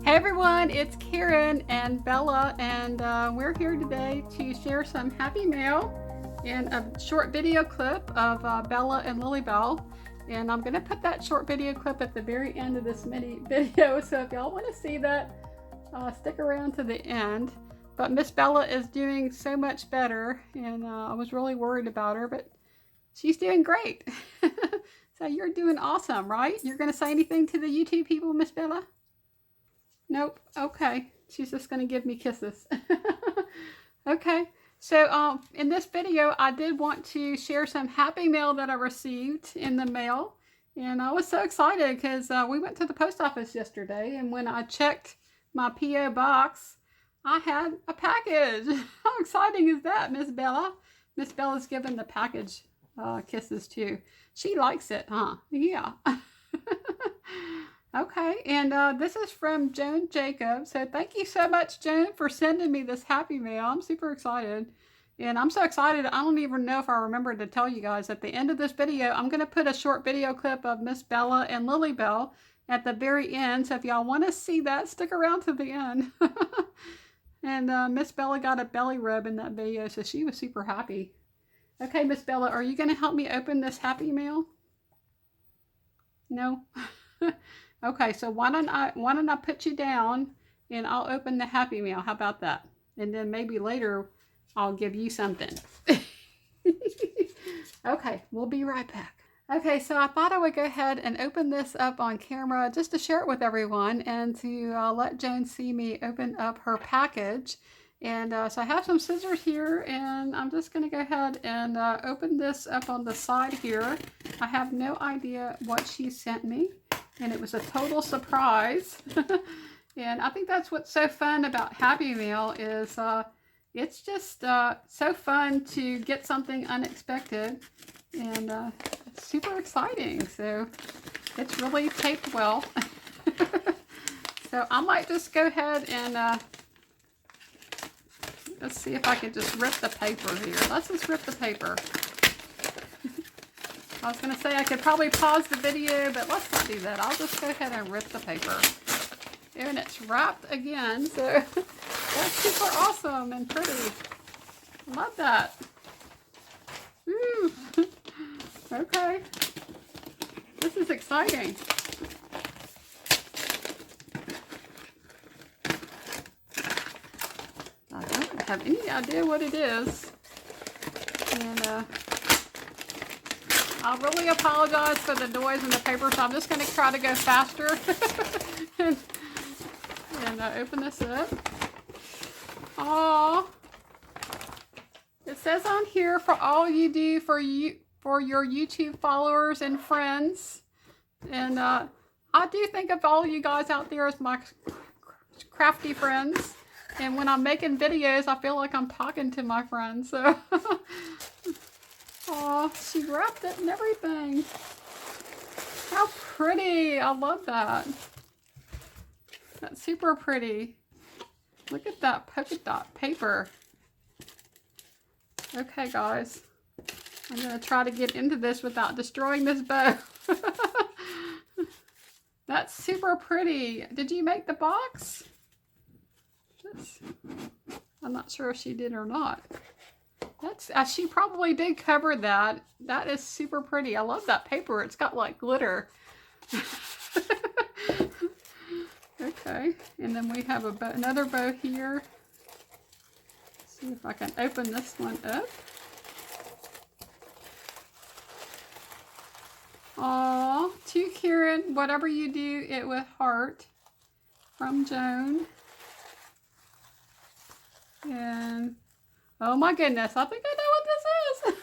Hey everyone, it's Karen and Bella, and we're here today to share some happy mail in a short video clip of Bella and LilyBelle. And I'm going to put that short video clip at the very end of this mini video, so if y'all want to see that, stick around to the end. But Miss Bella is doing so much better, and I was really worried about her, but she's doing great. So you're doing awesome, right? You're going to say anything to the YouTube people, Miss Bella? Nope. Okay. She's just going to give me kisses. Okay. So in this video, I did want to share some happy mail that I received in the mail. And I was so excited because we went to the post office yesterday. And when I checked my P.O. box, I had a package. How exciting is that, Miss Bella? Miss Bella's giving the package kisses too. She likes it, huh? Yeah. Okay, and this is from Joan Jacob. So thank you so much, Joan, for sending me this happy mail. I'm super excited. And I'm so excited, I don't even know if I remember to tell you guys, at the end of this video, I'm going to put a short video clip of Miss Bella and LilyBelle at the very end. So if y'all want to see that, stick around to the end. And Miss Bella got a belly rub in that video, so she was super happy. Okay, Miss Bella, are you going to help me open this happy mail? No? Okay, so why don't I put you down and I'll open the happy mail. How about that? And then maybe later I'll give you something. Okay, we'll be right back. Okay, so I thought I would go ahead and open this up on camera just to share it with everyone and to let Joan see me open up her package. And so I have some scissors here, and I'm just going to go ahead and open this up on the side here. I have no idea what she sent me, and it was a total surprise. And I think that's what's so fun about Happy Mail is it's just so fun to get something unexpected, and it's super exciting. So it's really taped well. So I might just go ahead and let's see if I can just rip the paper here. Let's just rip the paper. I was going to say I could probably pause the video, but let's not do that. I'll just go ahead and rip the paper. And it's wrapped again, so that's super awesome and pretty. I love that. Woo. Okay. This is exciting. I don't have any idea what it is. And I really apologize for the noise in the paper, so I'm just going to try to go faster. and open this up. Aww. It says on here, for all you do for your YouTube followers and friends. And I do think of all you guys out there as my crafty friends. And when I'm making videos, I feel like I'm talking to my friends. So, oh, she wrapped it and everything. How pretty! I love that. That's super pretty. Look at that polka dot paper. Okay, guys. I'm gonna try to get into this without destroying this bow. That's super pretty. Did you make the box? I'm not sure if she did or not. That's she probably did cover that. That is super pretty. I love that paper. It's got like glitter. Okay, and then we have another bow here. Let's see if I can open this one up. Aw, to Karen, whatever you do, it with heart, from Joan. And oh my goodness, I think I know what this is.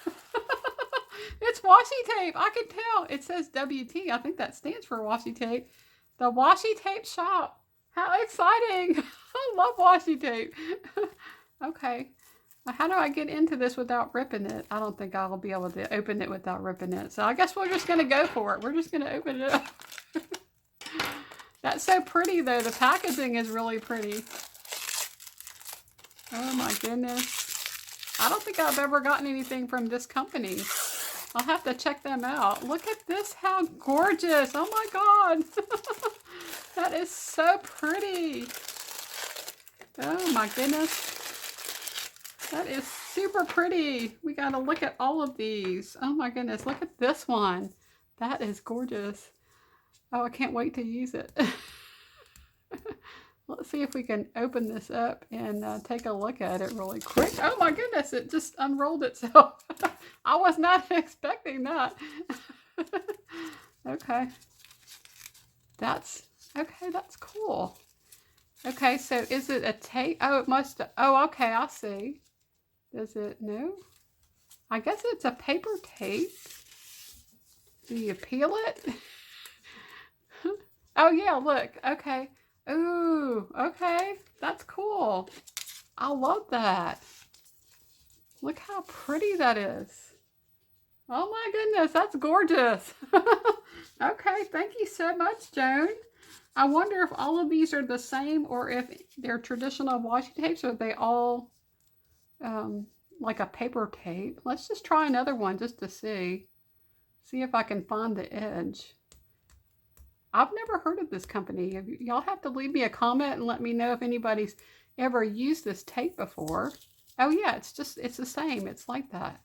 It's washi tape. I can tell. It says WT. I think that stands for washi tape. The washi tape shop. How exciting. I love washi tape. Okay. How do I get into this without ripping it? I don't think I'll be able to open it without ripping it. So I guess we're just going to go for it. We're just going to open it up. That's so pretty though. The packaging is really pretty. Oh my goodness. I don't think I've ever gotten anything from this company. I'll have to check them out. Look at this, how gorgeous. Oh my God. That is so pretty. Oh my goodness. That is super pretty. We got to look at all of these. Oh my goodness. Look at this one. That is gorgeous. Oh, I can't wait to use it. Let's see if we can open this up and take a look at it really quick. Oh my goodness, it just unrolled itself. I was not expecting that. Okay. That's cool. Okay, so is it a tape? Oh, it must, oh, okay, I see. Does it, no? I guess it's a paper tape. Do you peel it? Oh yeah, look, okay. Ooh, okay, that's cool. I love that. Look how pretty that is. Oh my goodness, that's gorgeous. Okay, thank you so much, Joan. I wonder if all of these are the same or if they're traditional washi tapes or they all like a paper tape. Let's just try another one just to see. See if I can find the edge. I've never heard of this company. Y'all have to leave me a comment and let me know if anybody's ever used this tape before. Oh yeah, it's the same. It's like that.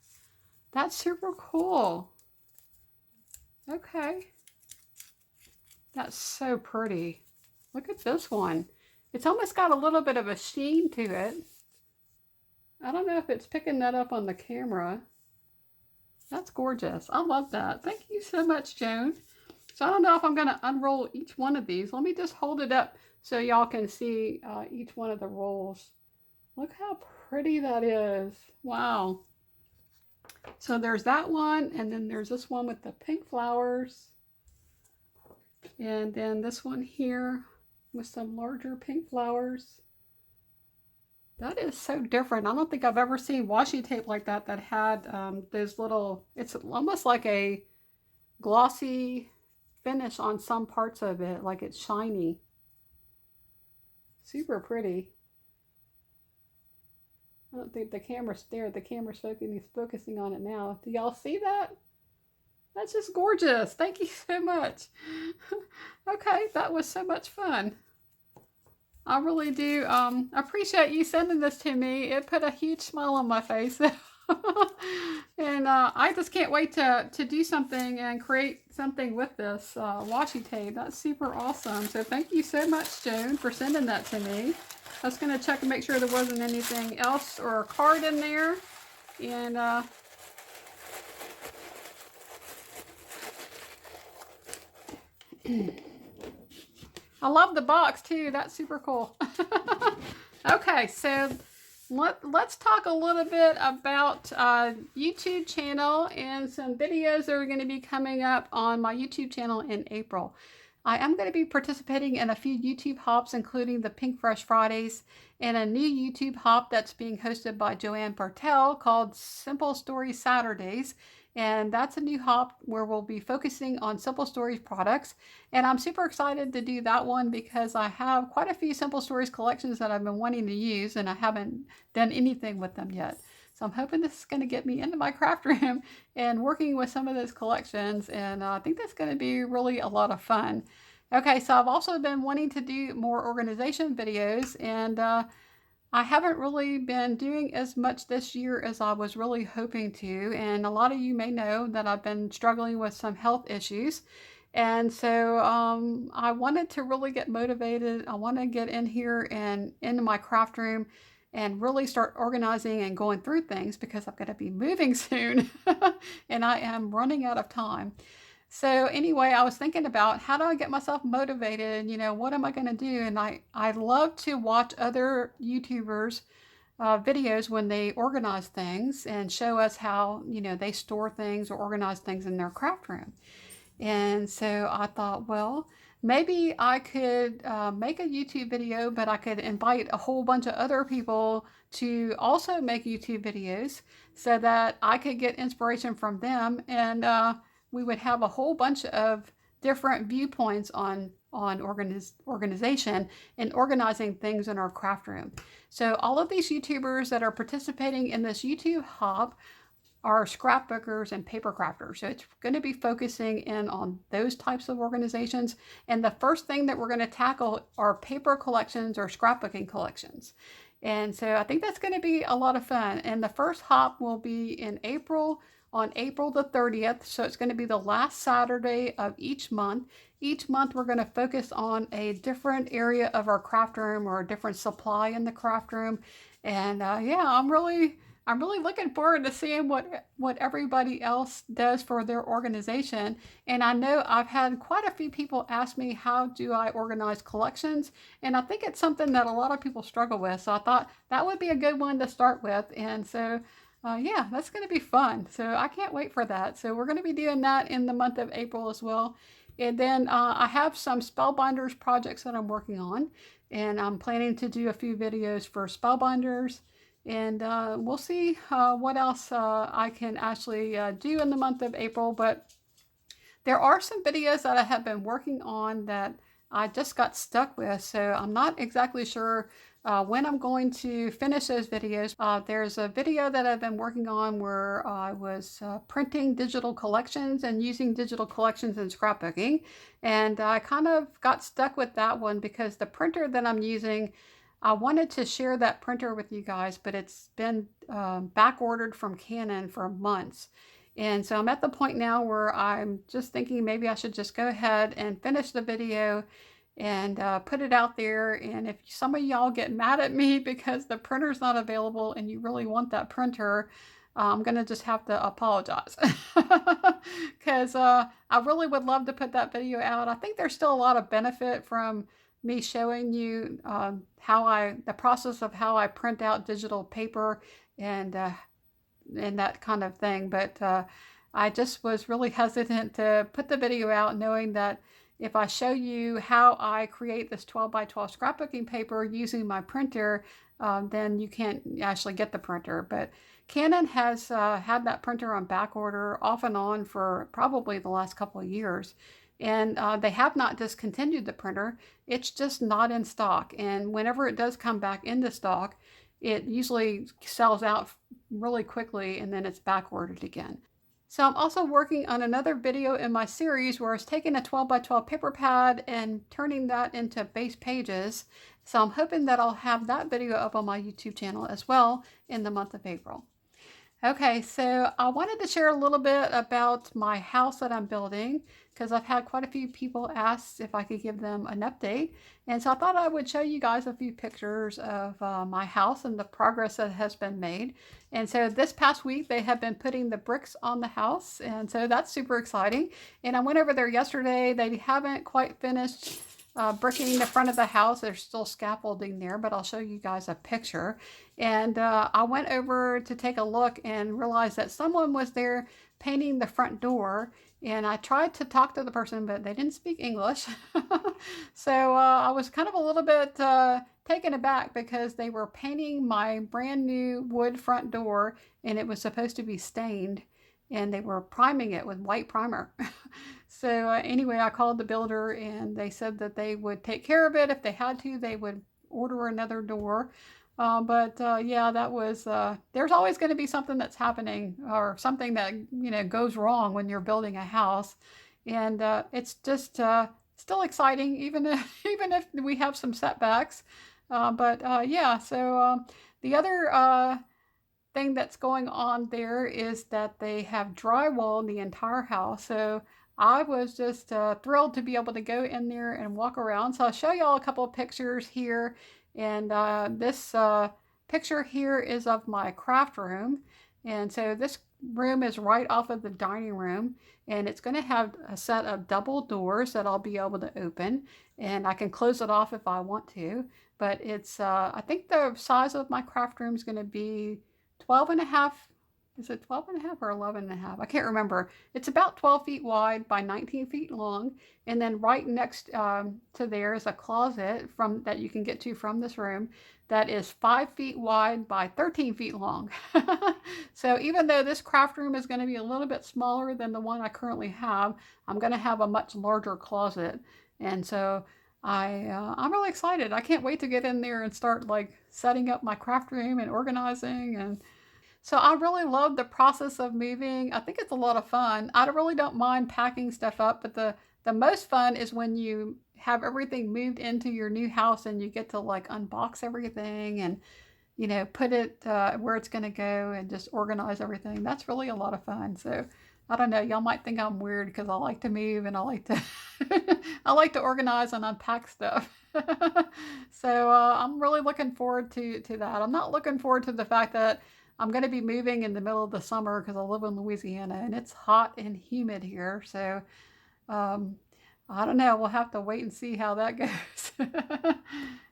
That's super cool. Okay. That's so pretty. Look at this one. It's almost got a little bit of a sheen to it. I don't know if it's picking that up on the camera. That's gorgeous. I love that. Thank you so much, Joan. So I don't know if I'm going to unroll each one of these. Let me just hold it up so y'all can see each one of the rolls. Look how pretty that is. Wow. So there's that one, and then there's this one with the pink flowers. And then this one here with some larger pink flowers. That is so different. I don't think I've ever seen washi tape like that that had those little, it's almost like a glossy finish on some parts of it, like it's shiny. Super pretty. I don't think the camera's there. The camera's focusing on it now. Do y'all see that? That's just gorgeous. Thank you so much. Okay, that was so much fun. I really do appreciate you sending this to me. It put a huge smile on my face. And I just can't wait to do something and create something with this washi tape. That's super awesome. So thank you so much, Joan, for sending that to me. I was going to check and make sure there wasn't anything else or a card in there. And I love the box too. That's super cool. Okay, so let's talk a little bit about YouTube channel and some videos that are going to be coming up on my YouTube channel in April. I am going to be participating in a few YouTube hops, including the Pink Fresh Fridays and a new YouTube hop that's being hosted by 𝗀𝗲𝗄𝗏 called Simple Story Saturdays. And that's a new hop where we'll be focusing on Simple Stories products. And I'm super excited to do that one because I have quite a few Simple Stories collections that I've been wanting to use and I haven't done anything with them yet. So I'm hoping this is going to get me into my craft room and working with some of those collections. And I think that's going to be really a lot of fun. Okay, so I've also been wanting to do more organization videos, and I haven't really been doing as much this year as I was really hoping to. And a lot of you may know that I've been struggling with some health issues. And so I wanted to really get motivated. I want to get in here and into my craft room and really start organizing and going through things because I'm going to be moving soon and I am running out of time. So anyway, I was thinking about how do I get myself motivated? You know, what am I going to do? And I love to watch other YouTubers videos when they organize things and show us how, you know, they store things or organize things in their craft room. And so I thought, well, maybe I could make a YouTube video, but I could invite a whole bunch of other people to also make YouTube videos so that I could get inspiration from them, and we would have a whole bunch of different viewpoints on organization and organizing things in our craft room. So all of these YouTubers that are participating in this YouTube hop are scrapbookers and paper crafters. So it's going to be focusing in on those types of organizations. And the first thing that we're going to tackle are paper collections or scrapbooking collections. And so I think that's going to be a lot of fun. And the first hop will be in April, on April the 30th. So it's going to be the last Saturday of each month. Each month we're going to focus on a different area of our craft room or a different supply in the craft room. And yeah, I'm really looking forward to seeing what everybody else does for their organization. And I know I've had quite a few people ask me, how do I organize collections? And I think it's something that a lot of people struggle with. So I thought that would be a good one to start with. And so yeah, that's going to be fun. So I can't wait for that. So we're going to be doing that in the month of April as well. And then I have some Spellbinders projects that I'm working on. And I'm planning to do a few videos for Spellbinders. And we'll see what else I can actually do in the month of April. But there are some videos that I have been working on that I just got stuck with. So I'm not exactly sure when I'm going to finish those videos. There's a video that I've been working on where I was printing digital collections and using digital collections in scrapbooking. And I kind of got stuck with that one because the printer that I'm using, I wanted to share that printer with you guys, but it's been back ordered from Canon for months. And so I'm at the point now where I'm just thinking maybe I should just go ahead and finish the video and put it out there. And if some of y'all get mad at me because the printer's not available and you really want that printer, I'm going to just have to apologize because I really would love to put that video out. I think there's still a lot of benefit from me showing you the process of how I print out digital paper and that kind of thing. But I just was really hesitant to put the video out, knowing that if I show you how I create this 12 by 12 scrapbooking paper using my printer, then you can't actually get the printer. But Canon has had that printer on back order off and on for probably the last couple of years. And they have not discontinued the printer. It's just not in stock. And whenever it does come back into stock, it usually sells out really quickly and then it's back ordered again. So I'm also working on another video in my series where I was taking a 12 by 12 paper pad and turning that into base pages. So I'm hoping that I'll have that video up on my YouTube channel as well in the month of April. Okay, so I wanted to share a little bit about my house that I'm building because I've had quite a few people ask if I could give them an update. And so I thought I would show you guys a few pictures of my house and the progress that has been made. And so this past week, they have been putting the bricks on the house. And so that's super exciting. And I went over there yesterday. They haven't quite finished bricking the front of the house. There's still scaffolding there, but I'll show you guys a picture. And I went over to take a look and realized that someone was there painting the front door. And I tried to talk to the person, but they didn't speak English. So I was kind of a little bit taken aback because they were painting my brand new wood front door and it was supposed to be stained. And they were priming it with white primer. So anyway, I called the builder and they said that they would take care of it. If they had to, they would order another door. Yeah, that was, there's always going to be something that's happening or something that, goes wrong when you're building a house. And it's just still exciting, even if we have some setbacks. Yeah, so the other thing that's going on there is that they have drywall in the entire house. So I was just thrilled to be able to go in there and walk around. So I'll show y'all a couple of pictures here. And this picture here is of my craft room. And so this room is right off of the dining room. And it's going to have a set of double doors that I'll be able to open. And I can close it off if I want to. But it's, I think the size of my craft room is going to be 12.5. Is it 12.5 or 11.5? I can't remember. It's about 12 feet wide by 19 feet long. And then right next to there is a closet that you can get to from this room that is 5 feet wide by 13 feet long. So even though this craft room is going to be a little bit smaller than the one I currently have, I'm going to have a much larger closet. And so I'm really excited. I can't wait to get in there and start like setting up my craft room and organizing. And So I really love the process of moving. I think it's a lot of fun. I really don't mind packing stuff up, but the most fun is when you have everything moved into your new house and you get to like unbox everything and put it where it's going to go and just organize everything. That's really a lot of fun. So I don't know, y'all might think I'm weird because I like to move and I like to I like to organize and unpack stuff. So I'm really looking forward to that. I'm not looking forward to the fact that I'm going to be moving in the middle of the summer because I live in Louisiana and it's hot and humid here. So I don't know. We'll have to wait and see how that goes.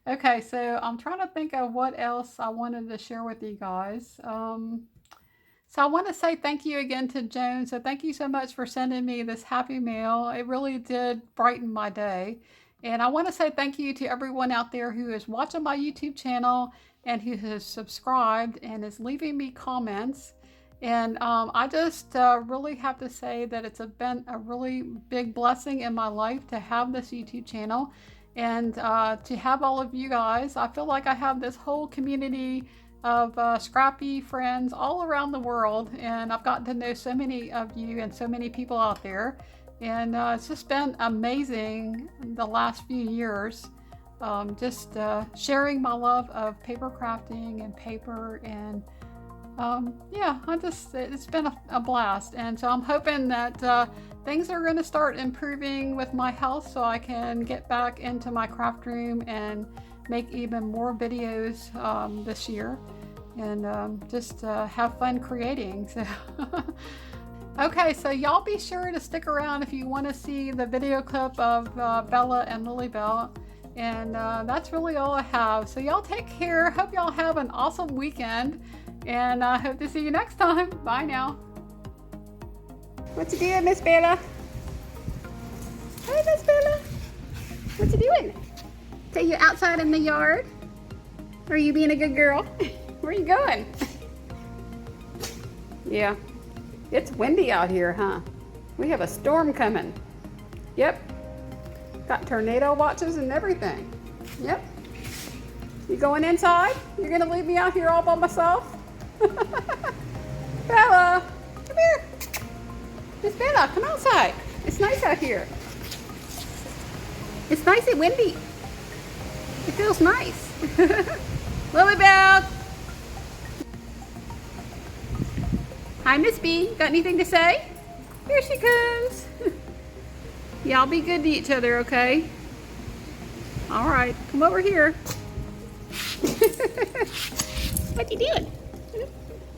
Okay, so I'm trying to think of what else I wanted to share with you guys. So I want to say thank you again to Joan. So thank you so much for sending me this happy mail. It really did brighten my day. And I want to say thank you to everyone out there who is watching my YouTube channel and who has subscribed and is leaving me comments. And I just really have to say that it's been a really big blessing in my life to have this YouTube channel and to have all of you guys. I feel like I have this whole community of scrappy friends all around the world, and I've gotten to know so many of you and so many people out there, and it's just been amazing the last few years, just sharing my love of paper crafting and paper, and yeah, it's been a blast. And so I'm hoping that things are going to start improving with my health so I can get back into my craft room and make even more videos this year, and just have fun creating. So okay, so y'all be sure to stick around if you want to see the video clip of Bella and LilyBelle. And that's really all I have. So y'all take care. Hope y'all have an awesome weekend, and I hope to see you next time. Bye now. What you doing, Miss Bella? Hey, Miss Bella. What you doing? So you outside in the yard? Or are you being a good girl? Where are you going? Yeah, it's windy out here, huh? We have a storm coming. Yep. Got tornado watches and everything. Yep. You going inside? You're gonna leave me out here all by myself? Bella, come here. Miss Bella, come outside. It's nice out here. It's nice and windy. It feels nice. LilyBelle. Hi, Miss B. Got anything to say? Here she comes. Y'all be good to each other, okay? All right, come over here. What you doing?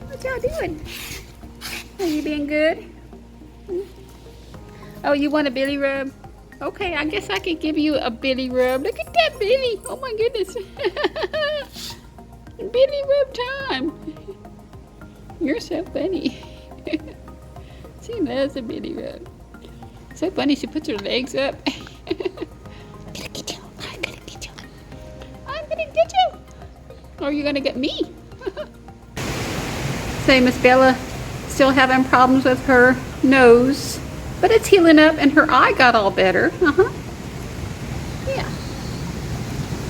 What y'all doing? Are you being good? Oh, you want a belly rub? Okay, I guess I could give you a belly rub. Look at that belly. Oh my goodness. Belly rub time. You're so funny. She loves a belly rub. So funny, she puts her legs up. I'm gonna get you. I'm gonna get you. I'm gonna get you. Or are you gonna get me? So Miss Bella still having problems with her nose, but it's healing up and her eye got all better. Yeah.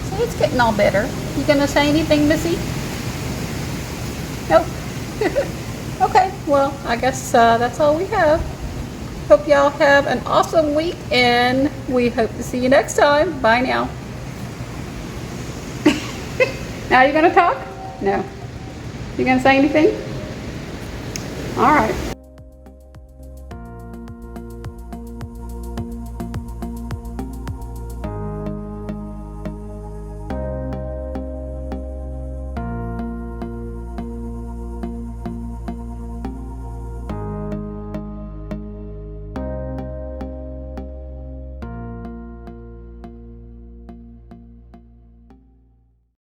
So it's getting all better. You gonna say anything, Missy? Nope. Okay, well, I guess that's all we have. Hope y'all have an awesome week, and we hope to see you next time. Bye now. Now you gonna talk? No. You gonna say anything? All right.